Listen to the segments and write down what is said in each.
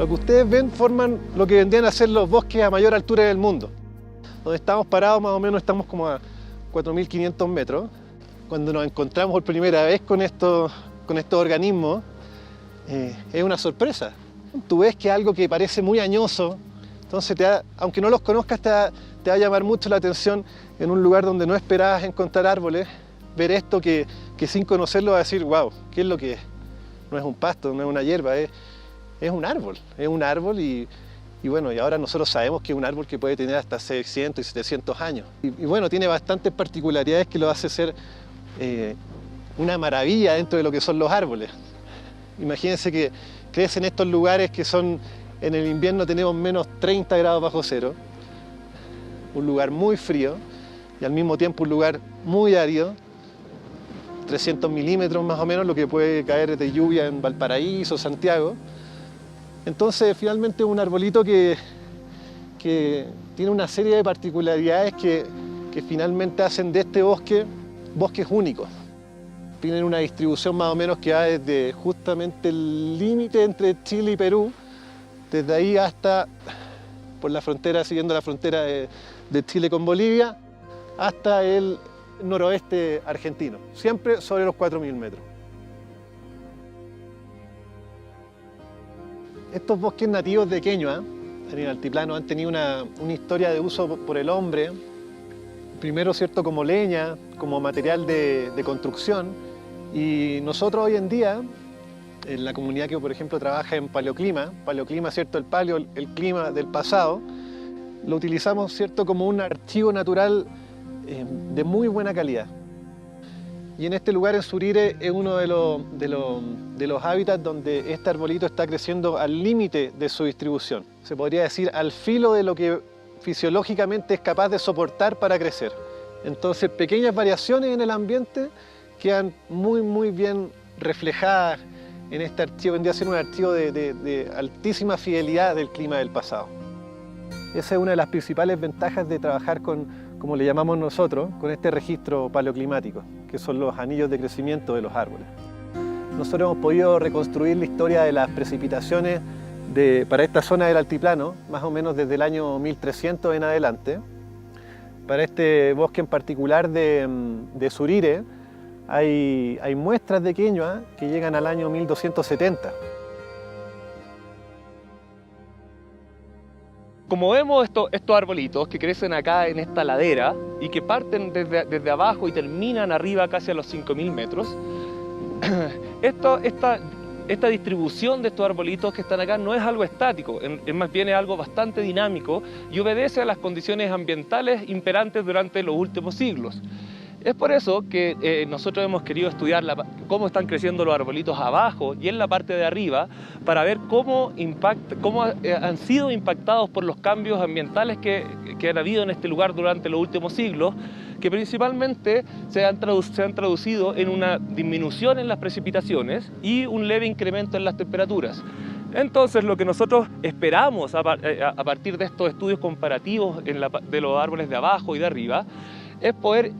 Lo que ustedes ven forman lo que vendrían a ser los bosques a mayor altura del mundo. Donde estamos parados más o menos estamos como a 4.500 metros. Cuando nos encontramos por primera vez con estos organismos, es una sorpresa. Tú ves que algo que parece muy añoso, entonces aunque no los conozcas, te va a llamar mucho la atención en un lugar donde no esperabas encontrar árboles, ver esto que sin conocerlo vas a decir, wow, ¿qué es lo que es? No es un pasto, no es una hierba, es un árbol y bueno, y ahora nosotros sabemos que es un árbol que puede tener hasta 600 y 700 años. Y bueno, tiene bastantes particularidades que lo hace ser una maravilla dentro de lo que son los árboles. Imagínense que crece en estos lugares que son, en el invierno tenemos menos 30 grados bajo cero, un lugar muy frío y al mismo tiempo un lugar muy árido, 300 milímetros más o menos lo que puede caer de lluvia en Valparaíso, Santiago. Entonces finalmente es un arbolito que tiene una serie de particularidades que finalmente hacen de este bosque bosques únicos. Tienen una distribución más o menos que va desde justamente el límite entre Chile y Perú, desde ahí hasta por la frontera, siguiendo la frontera de Chile con Bolivia, hasta el noroeste argentino, siempre sobre los 4.000 metros. Estos bosques nativos de Queñua, en el altiplano, han tenido una historia de uso por el hombre, primero, ¿cierto?, como leña, como material de construcción, y nosotros hoy en día, en la comunidad que, por ejemplo, trabaja en paleoclima, ¿cierto?, el paleo, el clima del pasado, lo utilizamos, ¿cierto?, como un archivo natural de muy buena calidad. Y en este lugar, en Surire, es uno de los hábitats donde este arbolito está creciendo al límite de su distribución. Se podría decir al filo de lo que fisiológicamente es capaz de soportar para crecer. Entonces, pequeñas variaciones en el ambiente quedan muy bien reflejadas en este archivo. Vendría a ser un archivo de altísima fidelidad del clima del pasado. Esa es una de las principales ventajas de trabajar con, como le llamamos nosotros, con este registro paleoclimático, que son los anillos de crecimiento de los árboles. Nosotros hemos podido reconstruir la historia de las precipitaciones para esta zona del altiplano, más o menos desde el año 1300 en adelante. Para este bosque en particular de Surire, hay muestras de Queñua que llegan al año 1270. Como vemos estos arbolitos que crecen acá en esta ladera y que parten desde abajo y terminan arriba casi a los 5.000 metros, esta distribución de estos arbolitos que están acá no es algo estático, es más bien algo bastante dinámico y obedece a las condiciones ambientales imperantes durante los últimos siglos. Es por eso que nosotros hemos querido estudiar cómo están creciendo los arbolitos abajo y en la parte de arriba para ver cómo han sido impactados por los cambios ambientales que han habido en este lugar durante los últimos siglos, que principalmente se han traducido en una disminución en las precipitaciones y un leve incremento en las temperaturas. Entonces, lo que nosotros esperamos a partir de estos estudios comparativos de los árboles de abajo y de arriba es poder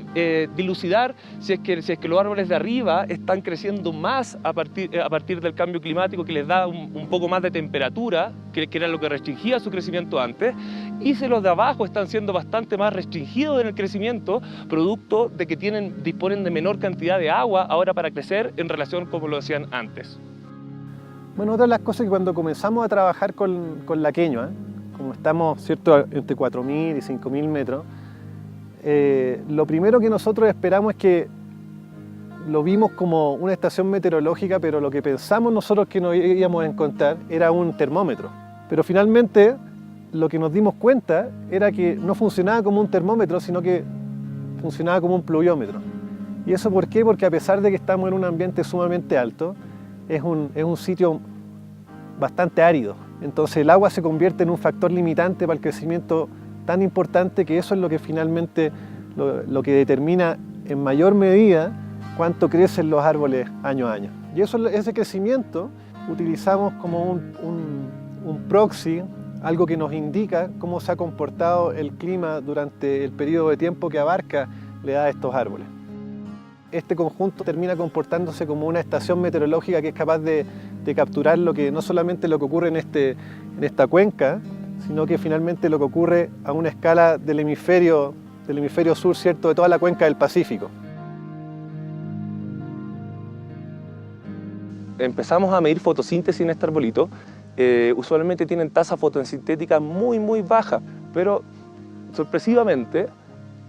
dilucidar si es que los árboles de arriba están creciendo más a partir del cambio climático, que les da un poco más de temperatura, que era lo que restringía su crecimiento antes, y si los de abajo están siendo bastante más restringidos en el crecimiento, producto de que disponen de menor cantidad de agua ahora para crecer en relación como lo hacían antes. Bueno, otra de las cosas que cuando comenzamos a trabajar con la Queñua, como estamos, ¿cierto?, entre 4.000 y 5.000 metros, lo primero que nosotros esperamos es que lo vimos como una estación meteorológica, pero lo que pensamos nosotros que nos íbamos a encontrar era un termómetro. Pero finalmente lo que nos dimos cuenta era que no funcionaba como un termómetro, sino que funcionaba como un pluviómetro. ¿Y eso por qué? Porque a pesar de que estamos en un ambiente sumamente alto, es un sitio bastante árido. Entonces el agua se convierte en un factor limitante para el crecimiento tan importante, que eso es lo que finalmente lo que determina en mayor medida cuánto crecen los árboles año a año. Y ese crecimiento utilizamos como un proxy, algo que nos indica cómo se ha comportado el clima durante el periodo de tiempo que abarca la edad de estos árboles. este conjunto termina comportándose como una estación meteorológica que es capaz de capturar no solamente lo que ocurre en esta cuenca, sino que finalmente lo que ocurre a una escala del hemisferio sur, ¿cierto?, de toda la cuenca del Pacífico. Empezamos a medir fotosíntesis en este arbolito. Usualmente tienen tasa fotosintética muy baja, pero sorpresivamente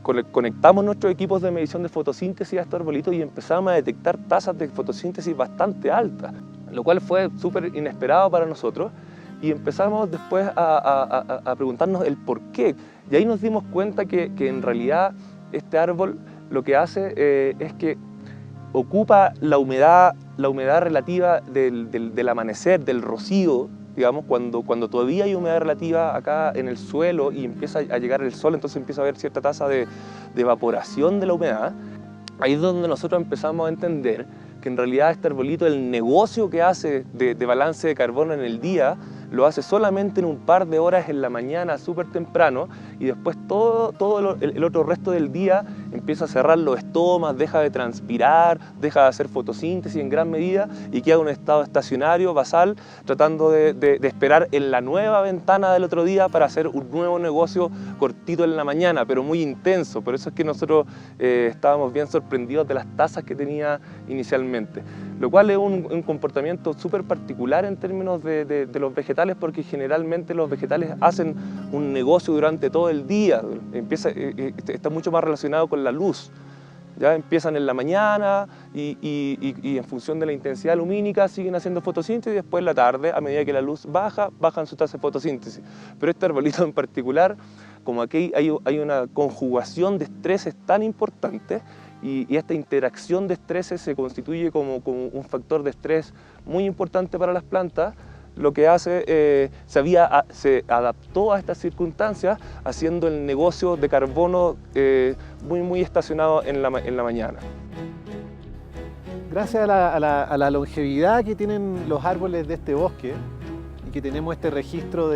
conectamos nuestros equipos de medición de fotosíntesis a estos arbolitos y empezamos a detectar tasas de fotosíntesis bastante altas, lo cual fue súper inesperado para nosotros, y empezamos después a preguntarnos el por qué. Y ahí nos dimos cuenta que en realidad este árbol lo que hace es que ocupa la humedad relativa del amanecer, del rocío, digamos, cuando todavía hay humedad relativa acá en el suelo y empieza a llegar el sol, entonces empieza a haber cierta tasa de evaporación de la humedad. Ahí es donde nosotros empezamos a entender que en realidad este arbolito, el negocio que hace de balance de carbono en el día, lo hace solamente en un par de horas en la mañana, súper temprano, y después todo el otro resto del día empieza a cerrar los estomas, deja de transpirar, deja de hacer fotosíntesis en gran medida y queda en un estado estacionario, basal, tratando de esperar en la nueva ventana del otro día para hacer un nuevo negocio cortito en la mañana, pero muy intenso. Por eso es que nosotros estábamos bien sorprendidos de las tasas que tenía inicialmente, lo cual es un comportamiento súper particular en términos de los vegetales, porque generalmente los vegetales hacen un negocio durante todo el día. Está mucho más relacionado con la luz. Ya empiezan en la mañana y en función de la intensidad lumínica siguen haciendo fotosíntesis, y después en la tarde, a medida que la luz bajan su tasa de fotosíntesis. Pero este arbolito en particular, como aquí hay una conjugación de estreses tan importante, y esta interacción de estreses se constituye como un factor de estrés muy importante para las plantas, lo que hace, se adaptó a estas circunstancias haciendo el negocio de carbono muy estacionado en la mañana. Gracias a la longevidad que tienen los árboles de este bosque y que tenemos este registro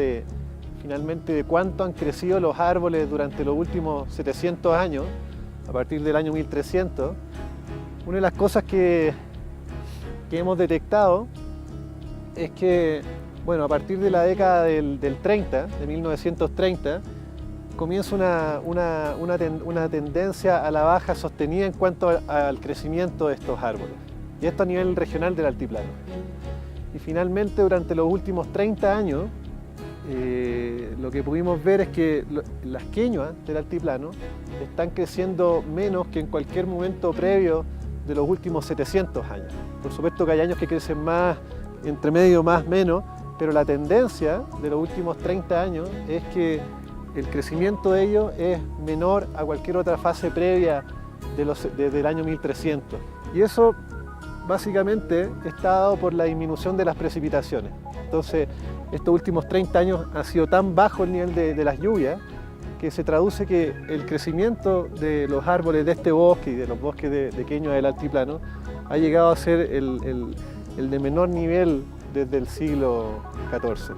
finalmente de cuánto han crecido los árboles durante los últimos 700 años, a partir del año 1300, una de las cosas que hemos detectado es que, bueno, a partir de la década del 30, de 1930, comienza una tendencia a la baja sostenida en cuanto al crecimiento de estos árboles, y esto a nivel regional del altiplano. Y finalmente, durante los últimos 30 años, lo que pudimos ver es que las queñuas del altiplano están creciendo menos que en cualquier momento previo de los últimos 700 años. Por supuesto que hay años que crecen más, entre medio más, menos, pero la tendencia de los últimos 30 años es que el crecimiento de ellos es menor a cualquier otra fase previa desde el año 1300. Y eso básicamente está dado por la disminución de las precipitaciones. Entonces, estos últimos 30 años ha sido tan bajo el nivel de las lluvias que se traduce que el crecimiento de los árboles de este bosque y de los bosques de queñuas del altiplano ha llegado a ser el de menor nivel desde el siglo XIV.